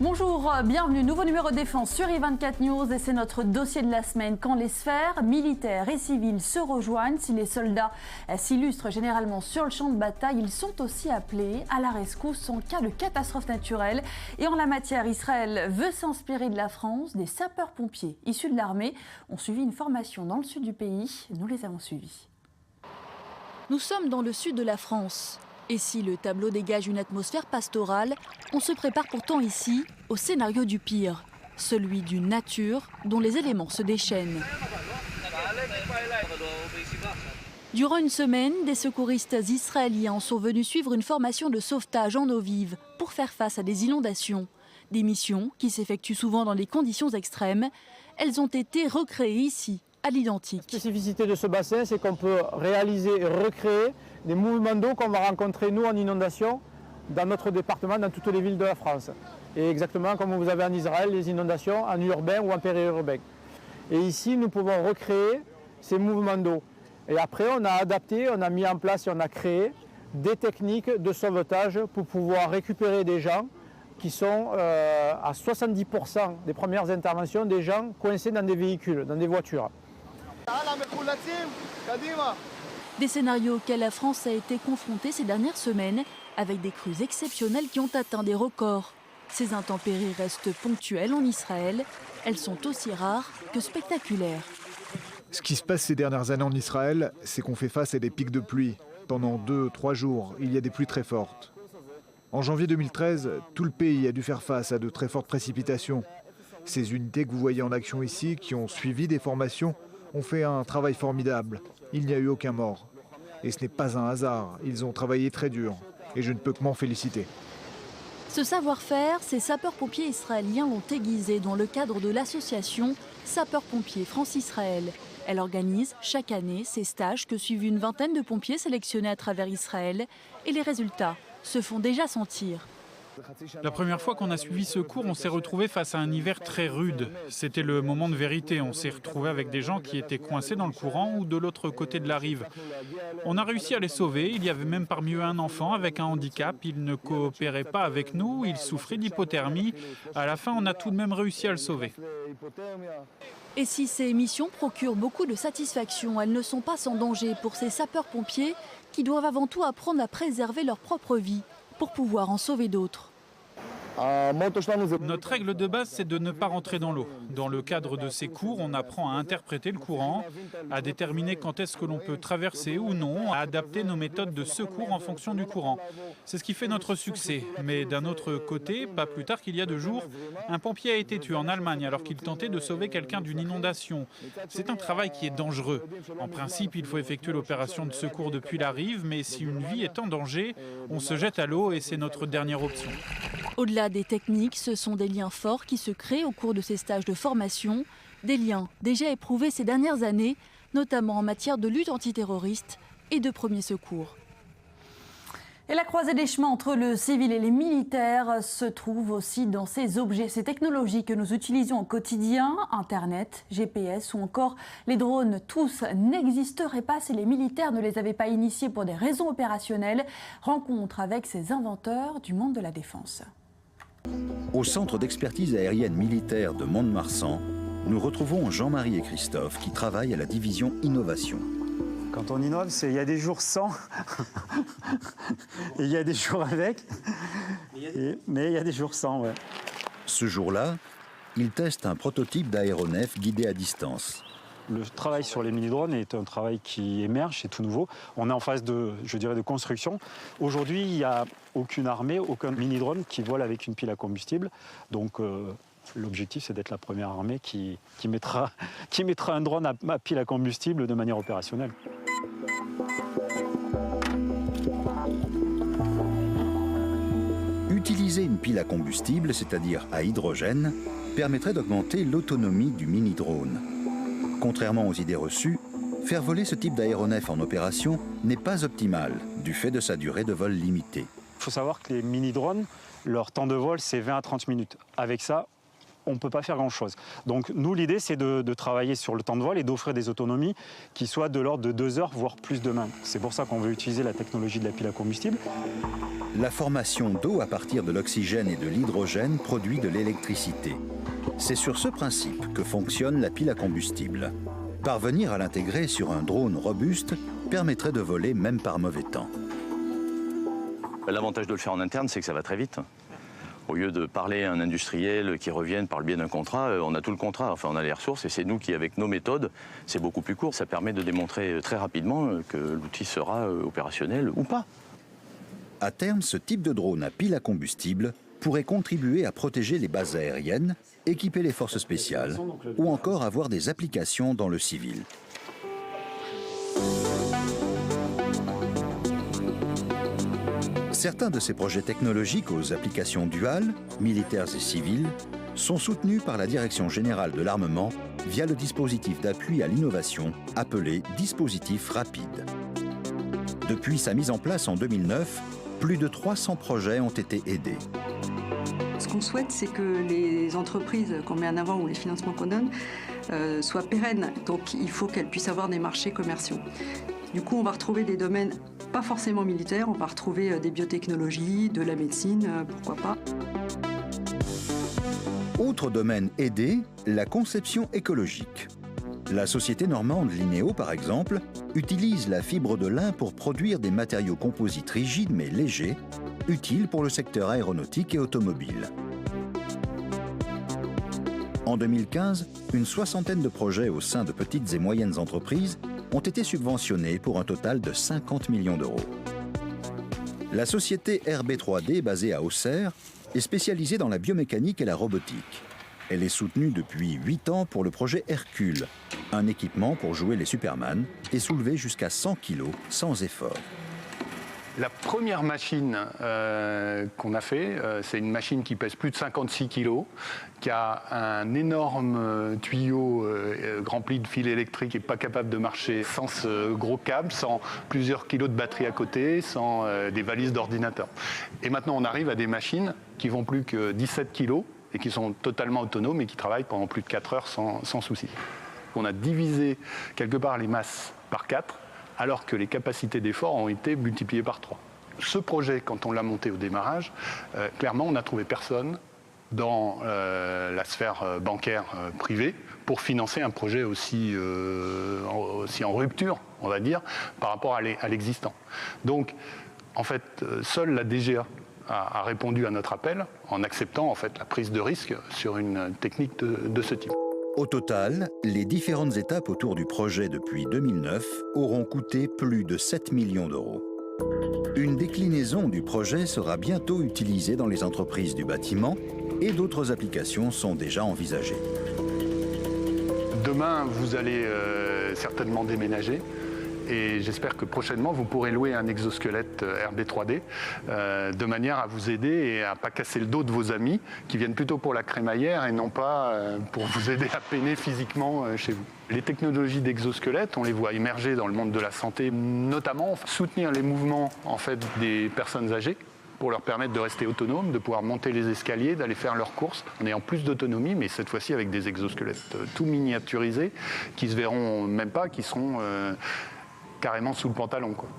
Bonjour, bienvenue, nouveau numéro de défense sur I24 News et c'est notre dossier de la semaine. Quand les sphères militaires et civiles se rejoignent, si les soldats s'illustrent généralement sur le champ de bataille, ils sont aussi appelés à la rescousse en cas de catastrophe naturelle. Et en la matière, Israël veut s'inspirer de la France. Des sapeurs-pompiers issus de l'armée ont suivi une formation dans le sud du pays. Nous les avons suivis. Nous sommes dans le sud de la France. Et si le tableau dégage une atmosphère pastorale, on se prépare pourtant ici au scénario du pire, celui d'une nature dont les éléments se déchaînent. Durant une semaine, des secouristes israéliens sont venus suivre une formation de sauvetage en eau vive pour faire face à des inondations. Des missions qui s'effectuent souvent dans des conditions extrêmes. Elles ont été recréées ici, à l'identique. La spécificité de ce bassin, c'est qu'on peut réaliser et recréer des mouvements d'eau qu'on va rencontrer nous en inondation dans notre département, dans toutes les villes de la France. Et exactement comme vous avez en Israël, les inondations en urbain ou en périurbain. Et ici, nous pouvons recréer ces mouvements d'eau. Et après, on a adapté, on a mis en place et on a créé des techniques de sauvetage pour pouvoir récupérer des gens qui sont à 70% des premières interventions, des gens coincés dans des véhicules, dans des voitures. Des scénarios auxquels la France a été confrontée ces dernières semaines, avec des crues exceptionnelles qui ont atteint des records. Ces intempéries restent ponctuelles en Israël. Elles sont aussi rares que spectaculaires. Ce qui se passe ces dernières années en Israël, c'est qu'on fait face à des pics de pluie. Pendant 2-3 jours, il y a des pluies très fortes. En janvier 2013, tout le pays a dû faire face à de très fortes précipitations. Ces unités que vous voyez en action ici, qui ont suivi des formations, ont fait un travail formidable. Il n'y a eu aucun mort. Et ce n'est pas un hasard, ils ont travaillé très dur. Et je ne peux que m'en féliciter. Ce savoir-faire, ces sapeurs-pompiers israéliens l'ont aiguisé dans le cadre de l'association Sapeurs-pompiers France-Israël. Elle organise chaque année ces stages que suivent une vingtaine de pompiers sélectionnés à travers Israël. Et les résultats se font déjà sentir. La première fois qu'on a suivi ce cours, on s'est retrouvé face à un hiver très rude. C'était le moment de vérité. On s'est retrouvé avec des gens qui étaient coincés dans le courant ou de l'autre côté de la rive. On a réussi à les sauver. Il y avait même parmi eux un enfant avec un handicap. Il ne coopérait pas avec nous. Il souffrait d'hypothermie. À la fin, on a tout de même réussi à le sauver. Et si ces missions procurent beaucoup de satisfaction, elles ne sont pas sans danger pour ces sapeurs-pompiers qui doivent avant tout apprendre à préserver leur propre vie pour pouvoir en sauver d'autres. Notre règle de base, c'est de ne pas rentrer dans l'eau. Dans le cadre de ces cours, on apprend à interpréter le courant, à déterminer quand est-ce que l'on peut traverser ou non, à adapter nos méthodes de secours en fonction du courant. C'est ce qui fait notre succès. Mais d'un autre côté, pas plus tard qu'il y a 2 jours, un pompier a été tué en Allemagne alors qu'il tentait de sauver quelqu'un d'une inondation. C'est un travail qui est dangereux. En principe, il faut effectuer l'opération de secours depuis la rive, mais si une vie est en danger, on se jette à l'eau et c'est notre dernière option. Au-delà des techniques, ce sont des liens forts qui se créent au cours de ces stages de formation, des liens déjà éprouvés ces dernières années, notamment en matière de lutte antiterroriste et de premiers secours. Et la croisée des chemins entre le civil et les militaires se trouve aussi dans ces objets, ces technologies que nous utilisons au quotidien, Internet, GPS ou encore les drones. Tous n'existeraient pas si les militaires ne les avaient pas initiés pour des raisons opérationnelles. Rencontre avec ces inventeurs du monde de la défense. Au centre d'expertise aérienne militaire de Mont-de-Marsan, nous retrouvons Jean-Marie et Christophe qui travaillent à la division Innovation. Quand on innove, il y a des jours sans et il y a des jours avec, mais il y a des jours sans. Ouais. Ce jour-là, ils testent un prototype d'aéronef guidé à distance. Le travail sur les mini-drones est un travail qui émerge, c'est tout nouveau. On est en phase de construction. Aujourd'hui, il n'y a aucune armée, aucun mini-drone qui vole avec une pile à combustible. Donc l'objectif, c'est d'être la première armée qui mettra un drone à pile à combustible de manière opérationnelle. Utiliser une pile à combustible, c'est-à-dire à hydrogène, permettrait d'augmenter l'autonomie du mini-drone. Contrairement aux idées reçues, faire voler ce type d'aéronef en opération n'est pas optimal, du fait de sa durée de vol limitée. Il faut savoir que les mini-drones, leur temps de vol, c'est 20 à 30 minutes. Avec ça, on ne peut pas faire grand-chose. Donc nous, l'idée, c'est de travailler sur le temps de vol et d'offrir des autonomies qui soient de l'ordre de 2 heures, voire plus demain. C'est pour ça qu'on veut utiliser la technologie de la pile à combustible. La formation d'eau à partir de l'oxygène et de l'hydrogène produit de l'électricité. C'est sur ce principe que fonctionne la pile à combustible. Parvenir à l'intégrer sur un drone robuste permettrait de voler même par mauvais temps. L'avantage de le faire en interne, c'est que ça va très vite. Au lieu de parler à un industriel qui revienne par le biais d'un contrat, on a tout le contrat, enfin on a les ressources et c'est nous qui, avec nos méthodes, c'est beaucoup plus court. Ça permet de démontrer très rapidement que l'outil sera opérationnel ou pas. À terme, ce type de drone à pile à combustible pourrait contribuer à protéger les bases aériennes, équiper les forces spéciales ou encore avoir des applications dans le civil. Certains de ces projets technologiques aux applications duales, militaires et civiles, sont soutenus par la Direction générale de l'armement via le dispositif d'appui à l'innovation appelé dispositif rapide. Depuis sa mise en place en 2009, plus de 300 projets ont été aidés. Ce qu'on souhaite, c'est que les entreprises qu'on met en avant ou les financements qu'on donne soient pérennes. Donc il faut qu'elles puissent avoir des marchés commerciaux. Du coup, on va retrouver des domaines pas forcément militaires, on va retrouver des biotechnologies, de la médecine, pourquoi pas. Autre domaine aidé, la conception écologique. La société normande Linéo, par exemple, utilise la fibre de lin pour produire des matériaux composites rigides mais légers, utiles pour le secteur aéronautique et automobile. En 2015, une soixantaine de projets au sein de petites et moyennes entreprises ont été subventionnés pour un total de 50 millions d'euros. La société RB3D, basée à Auxerre, est spécialisée dans la biomécanique et la robotique. Elle est soutenue depuis 8 ans pour le projet Hercule, un équipement pour jouer les Superman et soulever jusqu'à 100 kg sans effort. La première machine qu'on a fait, c'est une machine qui pèse plus de 56 kg, qui a un énorme tuyau rempli de fils électriques et pas capable de marcher sans ce gros câble, sans plusieurs kilos de batterie à côté, sans des valises d'ordinateur. Et maintenant, on arrive à des machines qui vont plus que 17 kg et qui sont totalement autonomes et qui travaillent pendant plus de 4 heures sans souci. On a divisé quelque part les masses par 4, alors que les capacités d'effort ont été multipliées par 3. Ce projet, quand on l'a monté au démarrage, clairement, on n'a trouvé personne dans la sphère bancaire privée pour financer un projet aussi en rupture, on va dire, par rapport à l'existant. Donc, en fait, seule la DGA a répondu à notre appel en acceptant en fait, la prise de risque sur une technique de ce type. Au total, les différentes étapes autour du projet depuis 2009 auront coûté plus de 7 millions d'euros. Une déclinaison du projet sera bientôt utilisée dans les entreprises du bâtiment et d'autres applications sont déjà envisagées. Demain, vous allez certainement déménager. Et j'espère que prochainement, vous pourrez louer un exosquelette RB3D de manière à vous aider et à ne pas casser le dos de vos amis qui viennent plutôt pour la crémaillère et non pas pour vous aider à peiner physiquement chez vous. Les technologies d'exosquelette, on les voit émerger dans le monde de la santé, notamment soutenir les mouvements en fait, des personnes âgées pour leur permettre de rester autonomes, de pouvoir monter les escaliers, d'aller faire leurs courses en ayant plus d'autonomie, mais cette fois-ci avec des exosquelettes tout miniaturisés qui se verront même pas, qui seront carrément sous le pantalon, quoi.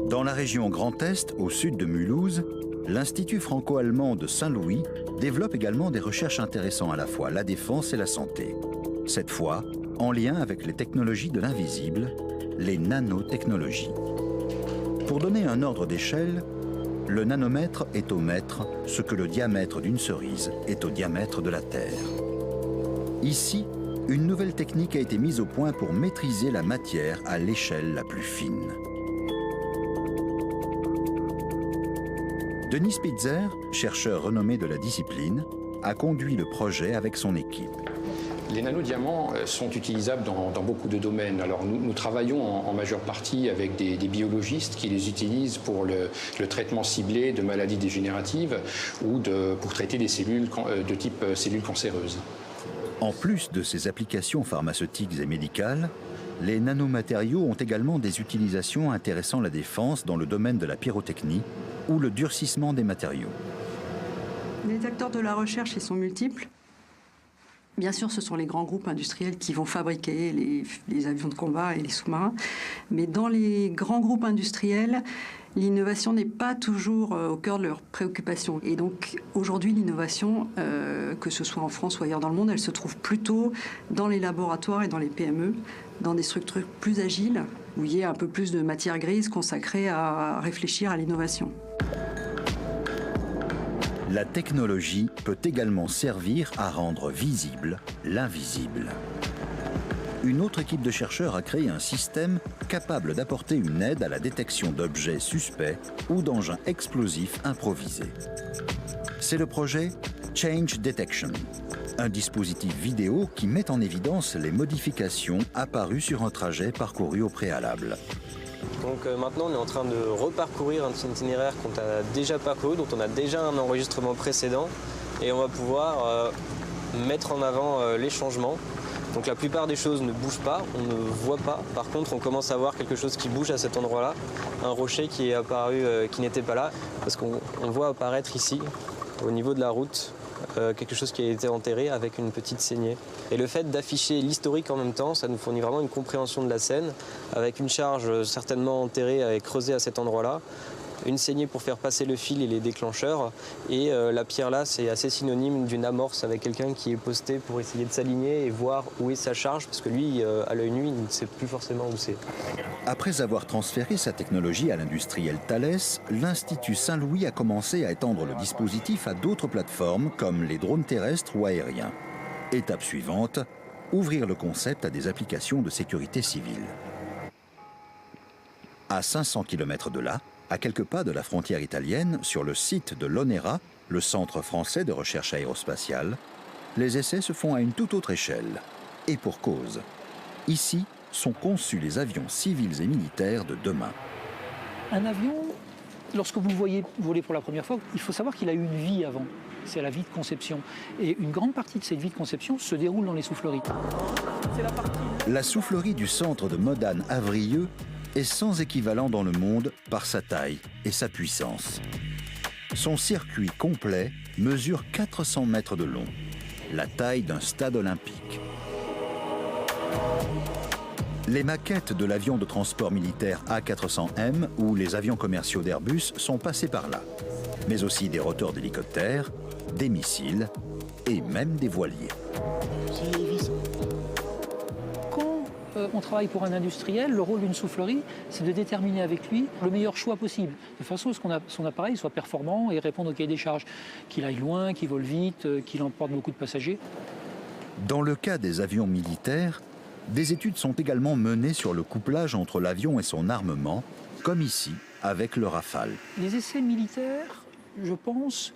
Dans la région Grand Est, au sud de Mulhouse, l'Institut franco-allemand de Saint-Louis développe également des recherches intéressant à la fois la défense et la santé. Cette fois, en lien avec les technologies de l'invisible, les nanotechnologies. Pour donner un ordre d'échelle, le nanomètre est au mètre ce que le diamètre d'une cerise est au diamètre de la Terre. Ici, une nouvelle technique a été mise au point pour maîtriser la matière à l'échelle la plus fine. Denis Spitzer, chercheur renommé de la discipline, a conduit le projet avec son équipe. Les nanodiamants sont utilisables dans beaucoup de domaines. Alors nous travaillons en majeure partie avec des biologistes qui les utilisent pour le traitement ciblé de maladies dégénératives ou pour traiter des cellules de type cellules cancéreuses. En plus de ces applications pharmaceutiques et médicales, les nanomatériaux ont également des utilisations intéressant la défense dans le domaine de la pyrotechnie ou le durcissement des matériaux. Les acteurs de la recherche, ils sont multiples. Bien sûr, ce sont les grands groupes industriels qui vont fabriquer les avions de combat et les sous-marins. Mais dans les grands groupes industriels, l'innovation n'est pas toujours au cœur de leurs préoccupations. Et donc, aujourd'hui, l'innovation, que ce soit en France ou ailleurs dans le monde, elle se trouve plutôt dans les laboratoires et dans les PME, dans des structures plus agiles, où il y a un peu plus de matière grise consacrée à réfléchir à l'innovation. La technologie peut également servir à rendre visible l'invisible. Une autre équipe de chercheurs a créé un système capable d'apporter une aide à la détection d'objets suspects ou d'engins explosifs improvisés. C'est le projet Change Detection, un dispositif vidéo qui met en évidence les modifications apparues sur un trajet parcouru au préalable. Donc maintenant, on est en train de reparcourir un itinéraire qu'on a déjà parcouru, dont on a déjà un enregistrement précédent, et on va pouvoir mettre en avant les changements. Donc la plupart des choses ne bougent pas, on ne voit pas. Par contre, on commence à voir quelque chose qui bouge à cet endroit-là, un rocher qui est apparu, qui n'était pas là, parce qu'on voit apparaître ici, au niveau de la route, quelque chose qui a été enterré avec une petite saignée. Et le fait d'afficher l'historique en même temps, ça nous fournit vraiment une compréhension de la scène, avec une charge certainement enterrée et creusée à cet endroit-là, une saignée pour faire passer le fil et les déclencheurs, et la pierre là, c'est assez synonyme d'une amorce avec quelqu'un qui est posté pour essayer de s'aligner et voir où est sa charge, parce que lui, à l'œil nu, il ne sait plus forcément où c'est. Après avoir transféré sa technologie à l'industriel Thales, l'Institut Saint-Louis a commencé à étendre le dispositif à d'autres plateformes comme les drones terrestres ou aériens. Étape suivante, ouvrir le concept à des applications de sécurité civile. À 500 km de là, à quelques pas de la frontière italienne, sur le site de l'ONERA, le Centre français de recherche aérospatiale, les essais se font à une toute autre échelle. Et pour cause. Ici sont conçus les avions civils et militaires de demain. Un avion, lorsque vous le voyez voler pour la première fois, il faut savoir qu'il a eu une vie avant. C'est la vie de conception. Et une grande partie de cette vie de conception se déroule dans les souffleries. La soufflerie du centre de Modane-Avrieux est sans équivalent dans le monde par sa taille et sa puissance. Son circuit complet mesure 400 mètres de long, la taille d'un stade olympique. Les maquettes de l'avion de transport militaire A400M ou les avions commerciaux d'Airbus sont passés par là, mais aussi des rotors d'hélicoptères, des missiles et même des voiliers. On travaille pour un industriel, le rôle d'une soufflerie, c'est de déterminer avec lui le meilleur choix possible, de façon à ce que son appareil soit performant et réponde au cahier des charges, qu'il aille loin, qu'il vole vite, qu'il emporte beaucoup de passagers. Dans le cas des avions militaires, des études sont également menées sur le couplage entre l'avion et son armement, comme ici avec le Rafale. Les essais militaires, je pense,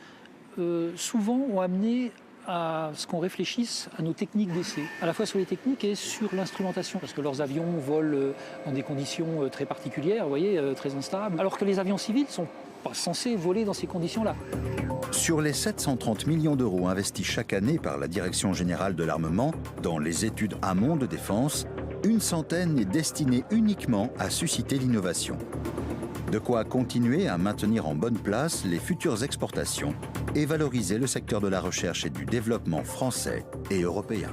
souvent ont amené à ce qu'on réfléchisse à nos techniques d'essai, à la fois sur les techniques et sur l'instrumentation, parce que leurs avions volent dans des conditions très particulières, vous voyez, très instables, alors que les avions civils ne sont pas censés voler dans ces conditions-là. Sur les 730 millions d'euros investis chaque année par la Direction générale de l'armement dans les études amont de défense, une centaine est destinée uniquement à susciter l'innovation. De quoi continuer à maintenir en bonne place les futures exportations et valoriser le secteur de la recherche et du développement français et européen.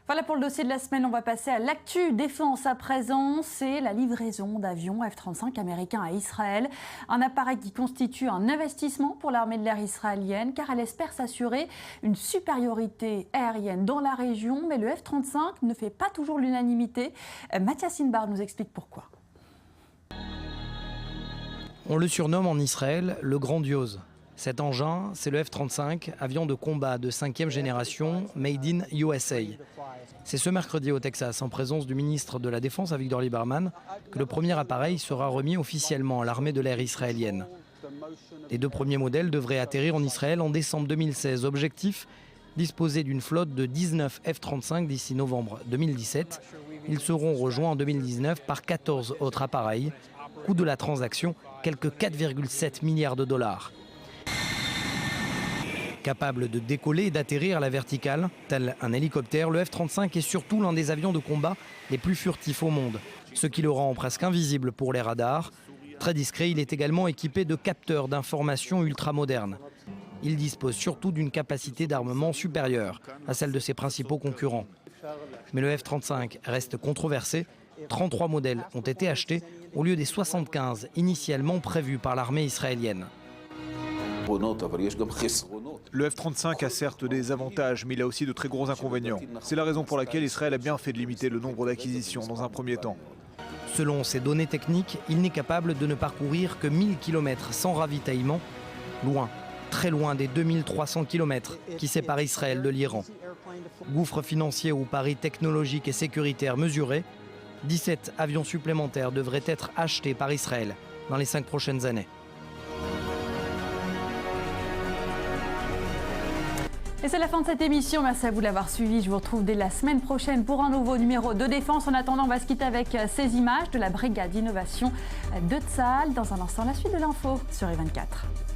Voilà pour le dossier de la semaine, on va passer à l'actu défense à présent. C'est la livraison d'avions F-35 américains à Israël. Un appareil qui constitue un investissement pour l'armée de l'air israélienne car elle espère s'assurer une supériorité aérienne dans la région. Mais le F-35 ne fait pas toujours l'unanimité. Mathias Inbar nous explique pourquoi. On le surnomme en Israël le Grandiose. Cet engin, c'est le F-35, avion de combat de 5e génération, made in USA. C'est ce mercredi au Texas, en présence du ministre de la Défense, Avigdor Lieberman, que le premier appareil sera remis officiellement à l'armée de l'air israélienne. Les 2 premiers modèles devraient atterrir en Israël en décembre 2016. Objectif, disposer d'une flotte de 19 F-35 d'ici novembre 2017. Ils seront rejoints en 2019 par 14 autres appareils. Coût de la transaction, quelques 4,7 milliards de dollars. Capable de décoller et d'atterrir à la verticale, tel un hélicoptère, le F-35 est surtout l'un des avions de combat les plus furtifs au monde, ce qui le rend presque invisible pour les radars. Très discret, il est également équipé de capteurs d'information ultra modernes. Il dispose surtout d'une capacité d'armement supérieure à celle de ses principaux concurrents. Mais le F-35 reste controversé. 33 modèles ont été achetés au lieu des 75 initialement prévus par l'armée israélienne. Le F-35 a certes des avantages, mais il a aussi de très gros inconvénients. C'est la raison pour laquelle Israël a bien fait de limiter le nombre d'acquisitions dans un premier temps. Selon ses données techniques, il n'est capable de ne parcourir que 1000 km sans ravitaillement, loin, très loin des 2300 km qui séparent Israël de l'Iran. Gouffre financier ou pari technologique et sécuritaire mesuré, 17 avions supplémentaires devraient être achetés par Israël dans les 5 prochaines années. Et c'est la fin de cette émission. Merci à vous de l'avoir suivi. Je vous retrouve dès la semaine prochaine pour un nouveau numéro de Défense. En attendant, on va se quitter avec ces images de la brigade d'innovation de Tsahal. Dans un instant, la suite de l'info sur E24.